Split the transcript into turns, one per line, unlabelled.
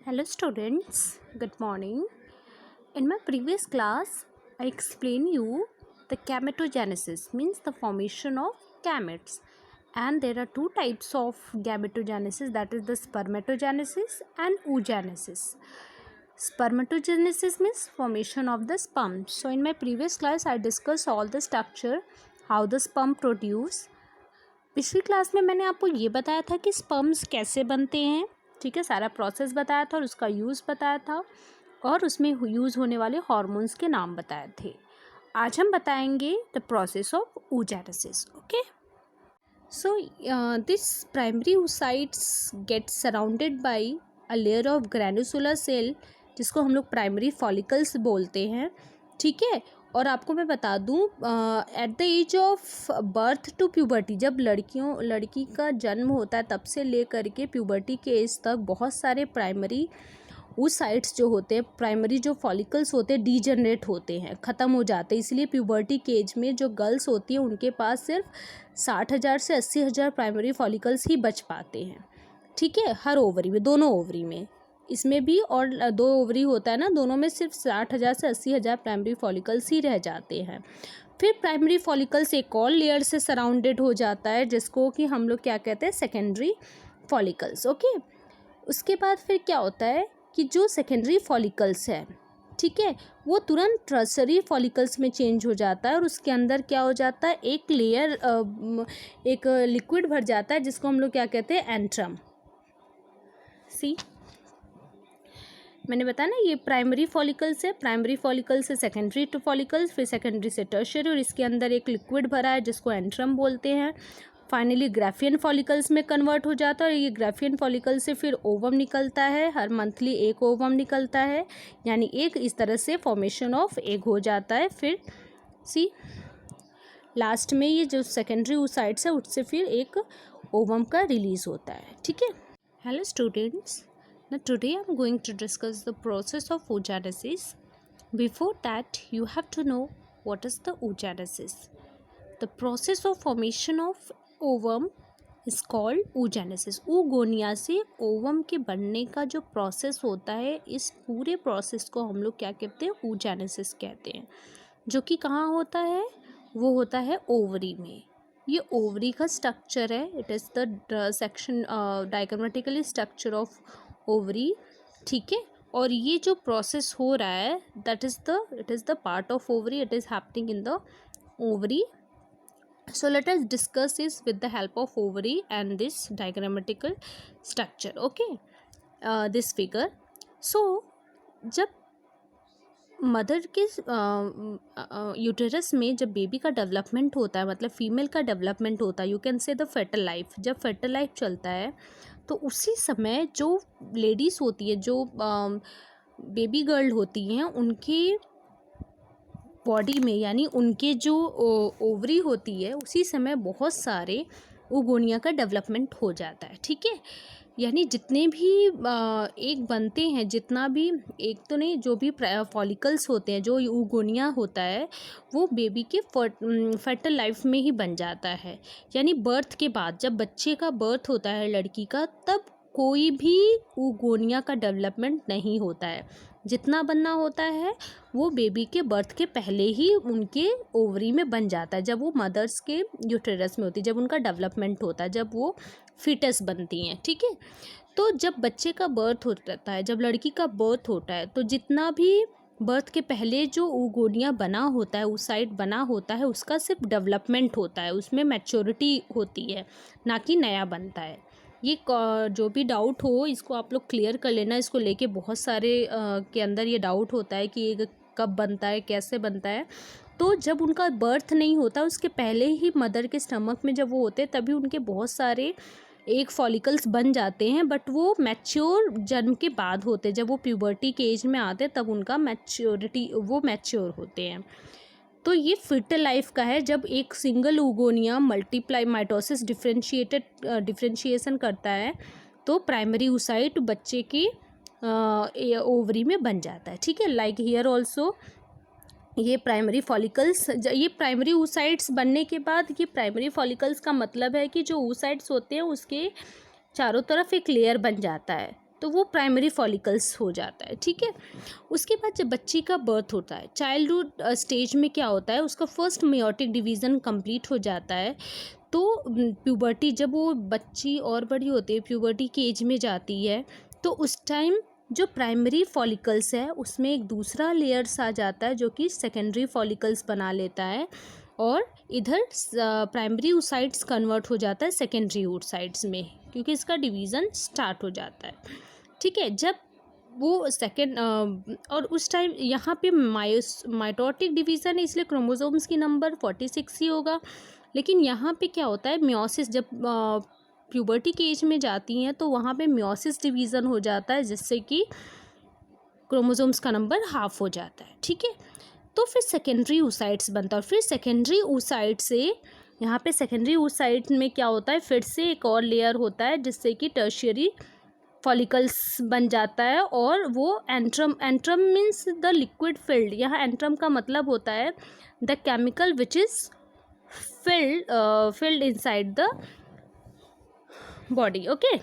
Hello students, good morning. In my previous class, I explained you the gametogenesis means the formation of gametes, and there are two types of gametogenesis, that is the spermatogenesis and oogenesis. Spermatogenesis means formation of the sperm. So in my previous class I discussed all the structure, how the sperm produce. पिछली class में मैंने आपको ये बताया था कि sperms कैसे बनते हैं, ठीक है, सारा प्रोसेस बताया था और उसका यूज़ बताया था और उसमें यूज़ होने वाले हार्मोन्स के नाम बताए थे. आज हम बताएंगे the process of oogenesis. Okay, so this primary oocytes get surrounded by a layer of granular cell जिसको हम लोग प्राइमरी फॉलिकल्स बोलते हैं, ठीक है. और आपको मैं बता दूं, at the age of birth to puberty, जब लड़की का जन्म होता है तब से लेकर के प्यूबर्टी के एज तक बहुत सारे प्राइमरी oocytes जो होते हैं, प्राइमरी जो फॉलिकल्स होते हैं, डीजनरेट होते हैं, ख़त्म हो जाते हैं. इसलिए प्यूबर्टी के एज में जो गर्ल्स होती हैं उनके पास सिर्फ 60,000 से 80,000 प्राइमरी फॉलिकल्स ही बच पाते हैं, ठीक है, हर ओवरी में, दोनों ओवरी में, इसमें भी और दो ओवरी होता है ना, दोनों में सिर्फ 60,000 से 80,000 प्राइमरी फॉलिकल्स ही रह जाते हैं. फिर प्राइमरी फॉलिकल्स एक और लेयर से सराउंडेड हो जाता है जिसको कि हम लोग क्या कहते हैं, सेकेंडरी फॉलिकल्स. ओके, उसके बाद फिर क्या होता है कि जो सेकेंडरी फॉलिकल्स है, ठीक है, वो तुरंत टर्शरी फॉलिकल्स में चेंज हो जाता है और उसके अंदर क्या हो जाता है, एक लेयर, एक लिक्विड भर जाता है जिसको हम लोग क्या कहते हैं, एंट्रम. सी, मैंने बताया ना, ये प्राइमरी फॉलिकल्स है, प्राइमरी फॉलिकल से सेकेंडरी टू फॉलिकल्स, फिर सेकेंडरी से टर्शियरी, और इसके अंदर एक लिक्विड भरा है जिसको एंट्रम बोलते हैं. फाइनली ग्राफियन फॉलिकल्स में कन्वर्ट हो जाता है और ये ग्राफियन फॉलिकल से फिर ओवम निकलता है. हर मंथली एक ओवम निकलता है, यानी एक, इस तरह से फॉर्मेशन ऑफ एग हो जाता है. फिर सी, लास्ट में ये जो सेकेंडरी oocytes है उससे फिर एक ओवम का रिलीज होता है, ठीक है. Hello students, now today I'm going to discuss the process of oogenesis. Before that, you have to know what is the oogenesis. The process of formation of ovum is called oogenesis. oogonia से ovum के बनने का जो process होता है, इस पूरे process को हम लोग क्या कहते हैं, oogenesis कहते हैं, जो कि कहाँ होता है, वो होता है ओवरी में. ये ओवरी का स्ट्रक्चर है. It is the section diagrammatically structure of ovary, ठीक है. और ये जो प्रोसेस हो रहा है, it is the part of ovary, it is happening in the ovary. So let us discuss this with the help of ovary and this diagrammatical structure. Okay, this figure. So जब mother के uterus में जब baby का development होता है, मतलब female का development होता है, you can say the fetal life, जब फेटल लाइफ चलता है तो उसी समय जो लेडीज़ होती है, जो बेबी गर्ल होती हैं, उनके बॉडी में, यानी उनके जो ओवरी होती है, उसी समय बहुत सारे oogonia का डेवलपमेंट हो जाता है, ठीक है. यानी जितने भी एक बनते हैं, जितना भी, एक तो नहीं, जो भी फॉलिकल्स होते हैं, जो oogonia होता है, वो बेबी के फर्टल लाइफ में ही बन जाता है. यानी बर्थ के बाद, जब बच्चे का बर्थ होता है लड़की का, तब कोई भी oogonia का डेवलपमेंट नहीं होता है. जितना बनना होता है वो बेबी के बर्थ के पहले ही उनके ओवरी में बन जाता है, जब वो मदर्स के यूटेरस में होती है, जब उनका डेवलपमेंट होता है, जब वो फीटस बनती हैं, ठीक है. तो जब बच्चे का बर्थ होता है, जब लड़की का बर्थ होता है, तो जितना भी बर्थ के पहले जो oogonia बना होता है, oocyte बना होता है, उसका सिर्फ डेवलपमेंट होता है, उसमें मैच्योरिटी होती है, ना कि नया बनता है. ये जो भी डाउट हो इसको आप लोग क्लियर कर लेना. इसको लेके बहुत सारे के अंदर ये डाउट होता है कि ये कब बनता है, कैसे बनता है. तो जब उनका बर्थ नहीं होता, उसके पहले ही मदर के स्टमक में जब वो होते हैं, तभी उनके बहुत सारे एक फॉलिकल्स बन जाते हैं, बट वो मैच्योर जन्म के बाद होते हैं. जब वो प्यूबर्टी के एज में आते हैं तब उनका वो मैच्योर होते हैं. तो ये फीटल लाइफ का है, जब एक single oogonia multiply mitosis differentiation करता है, तो प्राइमरी oocyte बच्चे के ओवरी में बन जाता है, ठीक है. लाइक हियर ऑल्सो ये प्राइमरी फॉलिकल्स, ये प्राइमरी oocytes बनने के बाद, ये प्राइमरी फॉलिकल्स का मतलब है कि जो oocytes होते हैं उसके चारों तरफ एक लेयर बन जाता है, तो वो प्राइमरी फॉलिकल्स हो जाता है, ठीक है। उसके बाद जब बच्ची का बर्थ होता है, चाइल्डहुड स्टेज में क्या होता है, उसका फर्स्ट मेयोटिक डिवीज़न कंप्लीट हो जाता है। तो प्यूबर्टी, जब वो बच्ची और बड़ी होती है, प्यूबर्टी की एज में जाती है, तो उस टाइम जो प्राइमरी फॉलिकल्स है उसमें एक दूसरा लेयर्स आ जाता है जो कि सेकेंडरी फॉलिकल्स बना लेता है, और इधर प्राइमरी oocytes कन्वर्ट हो जाता है सेकेंडरी oocytes में, क्योंकि इसका डिवीज़न स्टार्ट हो जाता है, ठीक है। जब वो सेकेंड और उस टाइम यहाँ पे माइटोटिक डिवीज़न है, इसलिए क्रोमोसोम्स की नंबर 46 ही होगा। लेकिन यहाँ पे क्या होता है, मियोसिस, जब प्यूबर्टी की एज में जाती हैं तो वहाँ पे मियोसिस डिवीज़न हो जाता है, जिससे कि क्रोमोसोम्स का नंबर हाफ हो जाता है, ठीक है। तो फिर सेकेंडरी oocytes बनता है, और फिर सेकेंडरी oocyte से यहाँ पे सेकेंडरी oocyte में क्या होता है, फिर से एक और लेयर होता है जिससे कि टर्शियरी फॉलिकल्स बन जाता है, और वो antrum, antrum means the liquid field, यहाँ एंट्रम का मतलब होता है the chemical which is filled inside the body, okay.